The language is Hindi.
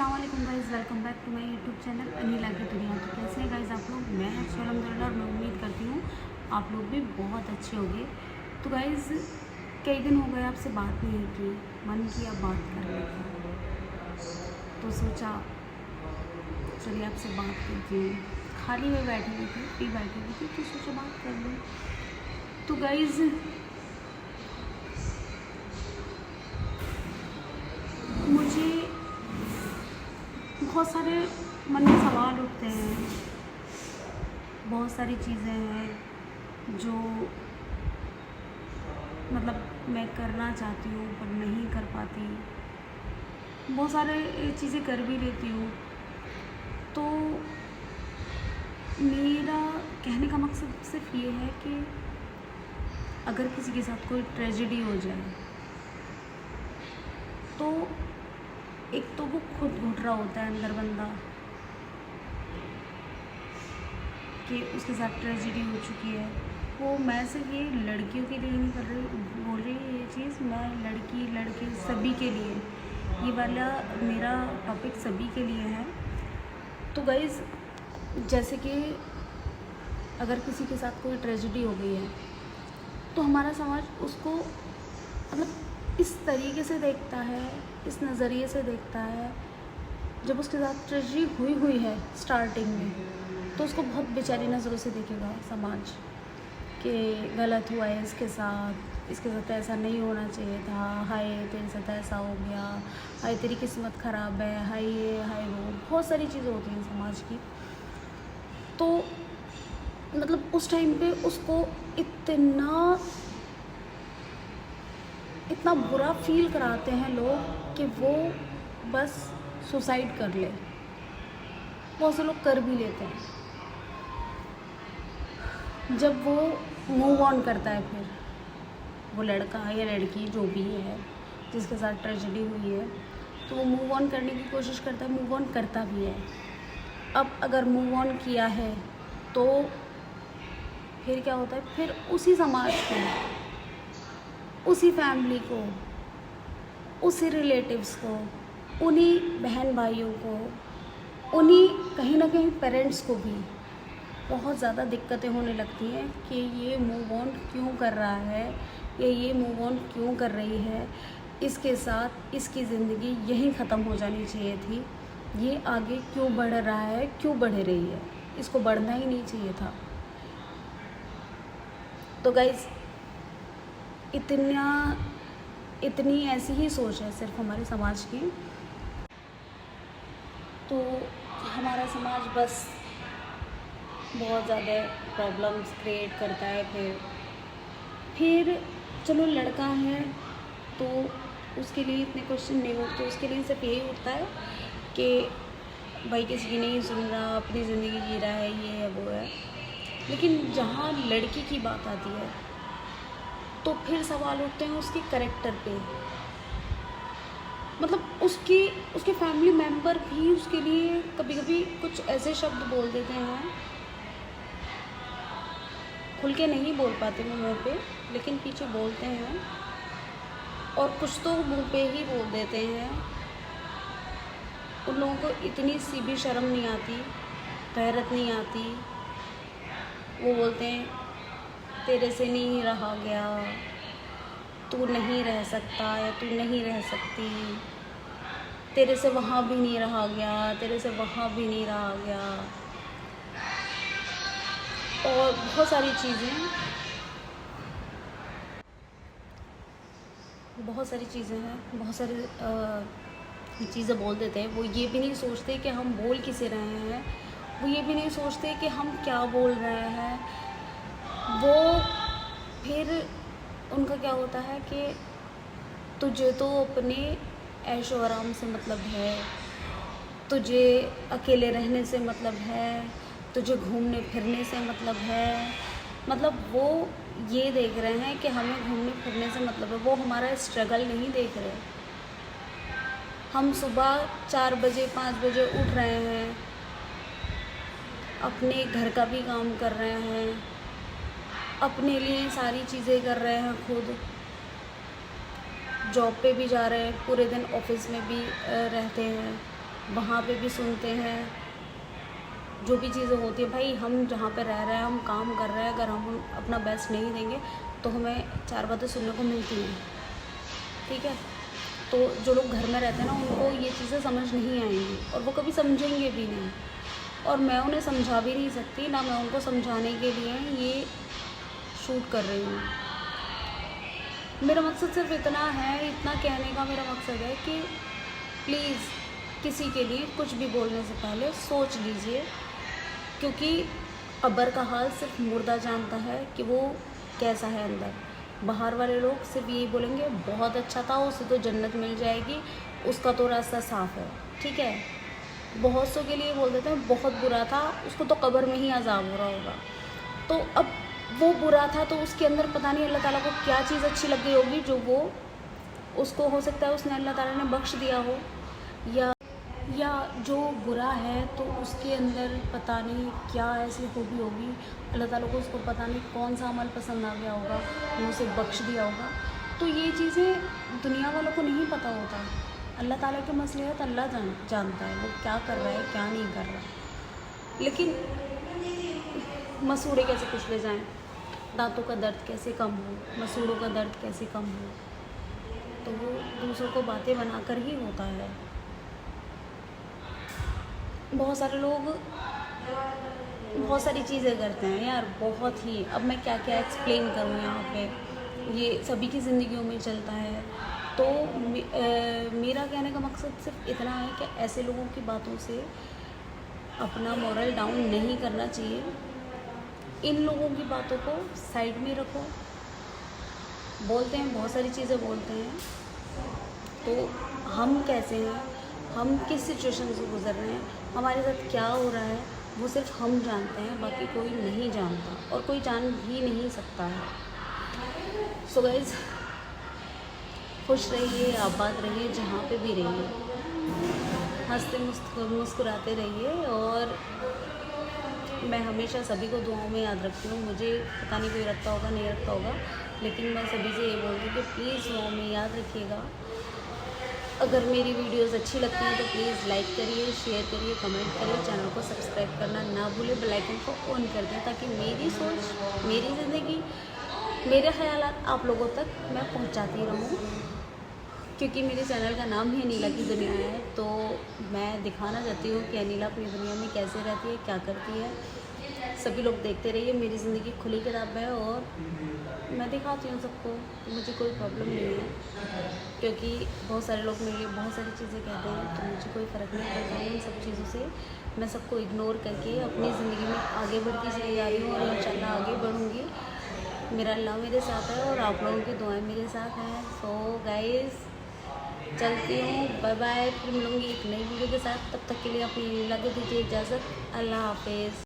अस्सलाम वालेकुम guys, welcome back to my YouTube channel Anila की दुनिया। तो कैसे हैं गाइज़ आप लोग? मैं अच्छी अल्हम्दुलिल्लाह और मैं उम्मीद करती हूँ आप लोग भी बहुत अच्छे होंगे। तो गाइज़ कई दिन हो गए आपसे बात नहीं की, मन किया बात करने का, तो सोचा चलिए आपसे बात करती हूँ। खाली में बैठी हुई थी, फ्री बैठी हुई थी, तो सोचा बात कर लूँ। तो गाइज़ मुझे बहुत सारे मन में सवाल उठते हैं, बहुत सारी चीज़ें हैं जो मतलब मैं करना चाहती हूँ पर नहीं कर पाती। बहुत सारे चीज़ें कर भी लेती हूँ। तो मेरा कहने का मकसद सिर्फ ये है कि अगर किसी के साथ कोई ट्रेजेडी हो जाए तो एक तो वो खुद घुट रहा होता है अंदर बंदा कि उसके साथ ट्रेजेडी हो चुकी है। वो मैं सिर्फ ये लड़कियों के लिए नहीं बोल रही ये चीज़, मैं लड़की लड़के सभी के लिए, ये वाला मेरा टॉपिक सभी के लिए है। तो गाइज़ जैसे कि अगर किसी के साथ कोई ट्रेजेडी हो गई है तो हमारा समाज उसको मतलब इस तरीके से देखता है, इस नज़रिए से देखता है। जब उसके साथ ट्रेजेडी हुई है स्टार्टिंग में तो उसको बहुत बेचारी नज़रों से देखेगा समाज कि गलत हुआ है इसके साथ ऐसा नहीं होना चाहिए था, हाय तेरे साथ ऐसा हो गया, हाय तेरी किस्मत ख़राब है, हाय ये हाय वो, बहुत सारी चीज़ें होती हैं समाज की। तो मतलब उस टाइम पे उसको इतना बुरा फील कराते हैं लोग कि वो बस सुसाइड कर ले। बहुत से लोग कर भी लेते हैं। जब वो मूव ऑन करता है, फिर वो लड़का या लड़की जो भी है जिसके साथ ट्रेजेडी हुई है, तो वो मूव ऑन करने की कोशिश करता है, मूव ऑन करता भी है। अब अगर मूव ऑन किया है तो फिर क्या होता है, फिर उसी समाज को, उसी फैमिली को, उसी रिलेटिव्स को, उन्हीं बहन भाइयों को, उन्हीं कहीं ना कहीं पेरेंट्स को भी बहुत ज़्यादा दिक्कतें होने लगती हैं कि ये मूव ऑन क्यों कर रहा है या ये मूव ऑन क्यों कर रही है, इसके साथ इसकी ज़िंदगी यहीं ख़त्म हो जानी चाहिए थी, ये आगे क्यों बढ़ रहा है, क्यों बढ़ रही है, इसको बढ़ना ही नहीं चाहिए था। तो गाइज़ इतनी ऐसी ही सोच है सिर्फ हमारे समाज की। तो हमारा समाज बस बहुत ज़्यादा प्रॉब्लम्स क्रिएट करता है। फिर चलो लड़का है तो उसके लिए इतने क्वेश्चन नहीं उठते, उसके लिए सिर्फ यही उठता है कि भाई किसी की नहीं सुन रहा, अपनी ज़िंदगी जी रहा है, ये है वो है। लेकिन जहाँ लड़की की बात आती है तो फिर सवाल उठते हैं उसके कैरेक्टर पे। मतलब उसके फैमिली मेम्बर भी उसके लिए कभी कभी कुछ ऐसे शब्द बोल देते हैं, खुल के नहीं बोल पाते वो मुँह पे, लेकिन पीछे बोलते हैं। और कुछ तो मुँह पे ही बोल देते हैं। उन लोगों को इतनी सी भी शर्म नहीं आती, गैरत नहीं आती। वो बोलते हैं तेरे से नहीं रहा गया, तू नहीं रह सकता या तू नहीं रह सकती, तेरे से वहाँ भी नहीं रहा गया, तेरे से वहाँ भी नहीं रहा गया, और बहुत सारी चीज़ें हैं, बहुत सारी चीज़ें बोल देते हैं। वो ये भी नहीं सोचते कि हम बोल किसे रहे हैं, वो ये भी नहीं सोचते कि हम क्या बोल रहे हैं। वो फिर उनका क्या होता है कि तुझे तो अपने ऐशो आराम से मतलब है, तुझे अकेले रहने से मतलब है, तुझे घूमने फिरने से मतलब है। मतलब वो ये देख रहे हैं कि हमें घूमने फिरने से मतलब है, वो हमारा स्ट्रगल नहीं देख रहे। हम सुबह 4 बजे 5 बजे उठ रहे हैं, अपने घर का भी काम कर रहे हैं, अपने लिए सारी चीज़ें कर रहे हैं, खुद जॉब पे भी जा रहे हैं, पूरे दिन ऑफिस में भी रहते हैं, वहाँ पे भी सुनते हैं। जो भी चीज़ें होती है भाई, हम जहाँ पे रह रहे हैं, हम काम कर रहे हैं, अगर हम अपना बेस्ट नहीं देंगे तो हमें 4 बातें सुनने को मिलती हैं, ठीक है। तो जो लोग घर में रहते हैं ना, उनको ये चीज़ें समझ नहीं आएंगी और वो कभी समझेंगे भी नहीं, और मैं उन्हें समझा भी नहीं सकती, ना मैं उनको समझाने के लिए ये शूट कर रही हूँ। मेरा मकसद सिर्फ इतना है, इतना कहने का मेरा मकसद है कि प्लीज़ किसी के लिए कुछ भी बोलने से पहले सोच लीजिए, क्योंकि कब्र का हाल सिर्फ मुर्दा जानता है कि वो कैसा है अंदर। बाहर वाले लोग सिर्फ यही बोलेंगे बहुत अच्छा था, उसे तो जन्नत मिल जाएगी, उसका तो रास्ता साफ़ है, ठीक है। बहुत सौ के लिए बोल देते हैं बहुत बुरा था, उसको तो कब्र में ही अज़ाब हो रहा होगा। तो अब वो बुरा था तो उसके अंदर पता नहीं अल्लाह ताला को क्या चीज़ अच्छी लग गई होगी, जो वो उसको हो सकता है उसने अल्लाह ताला ने बख्श दिया हो, या जो बुरा है तो उसके अंदर पता नहीं क्या ऐसी खूबी होगी, अल्लाह ताला को उसको पता नहीं कौन सा अमल पसंद आ गया होगा, वो उसे बख्श दिया होगा। तो ये चीज़ें दुनिया वालों को नहीं पता होता। अल्लाह ताला के मसलिहत अल्लाह जानता है, वो क्या कर रहा है क्या नहीं कर रहा। लेकिन मसूड़े कैसे कुचले जाएं, दांतों का दर्द कैसे कम हो, मसूड़ों का दर्द कैसे कम हो, तो वो दूसरों को बातें बनाकर ही होता है। बहुत सारे लोग बहुत सारी चीज़ें करते हैं यार, बहुत ही। अब मैं क्या क्या एक्सप्लेन करूँ यहाँ पे, ये सभी की ज़िंदगियों में चलता है। तो मेरा कहने का मकसद सिर्फ इतना है कि ऐसे लोगों की बातों से अपना मोरल डाउन नहीं करना चाहिए। इन लोगों की बातों को साइड में रखो। बोलते हैं बहुत सारी चीज़ें बोलते हैं, तो हम कैसे हैं, हम किस सिचुएशन से गुजर रहे हैं, हमारे साथ क्या हो रहा है, वो सिर्फ हम जानते हैं, बाकी कोई नहीं जानता और कोई जान भी नहीं सकता है। सो गाइज़, खुश रहिए, आबाद रहिए, जहाँ पे भी रहिए, हंसते मुस्कुराते रहिए। और मैं हमेशा सभी को दुआओं में याद रखती हूँ। मुझे पता नहीं कोई रखता होगा नहीं रखता होगा, लेकिन मैं सभी से ये बोलती हूँ कि प्लीज़ दुआओं में याद रखिएगा। अगर मेरी वीडियोस अच्छी लगती हैं तो प्लीज़ लाइक करिए, शेयर करिए, कमेंट करिए, चैनल को सब्सक्राइब करना ना भूलें, बेल आइकन को ऑन कर दें, ताकि मेरी सोच, मेरी ज़िंदगी, मेरे ख़यालात आप लोगों तक मैं पहुंचाती रहूं। क्योंकि मेरे चैनल का नाम ही अनीला की दुनिया है, तो मैं दिखाना चाहती हूँ कि अनीला अपनी दुनिया में कैसे रहती है, क्या करती है। सभी लोग देखते रहिए, मेरी ज़िंदगी खुली किताब है और मैं दिखाती हूँ सबको, मुझे कोई प्रॉब्लम नहीं है। क्योंकि बहुत सारे लोग मेरे लिए बहुत सारी चीज़ें कहते हैं, तो मुझे कोई फ़र्क नहीं पड़ता है इन सब चीज़ों से। मैं सबको इग्नोर करके अपनी ज़िंदगी में आगे बढ़ती चली जा रही हूँ और इंशाल्लाह आगे बढ़ूँगी। मेरा अल्लाह मेरे साथ है और आप लोगों की दुआएं मेरे साथ हैं। सो गाइज़, चलती हूँ, बाय बाय। फिर मिलूँगी एक नई वीडियो के साथ, तब तक के लिए अपनी अनीला को दीजिए इजाज़त। अल्लाह हाफिज़।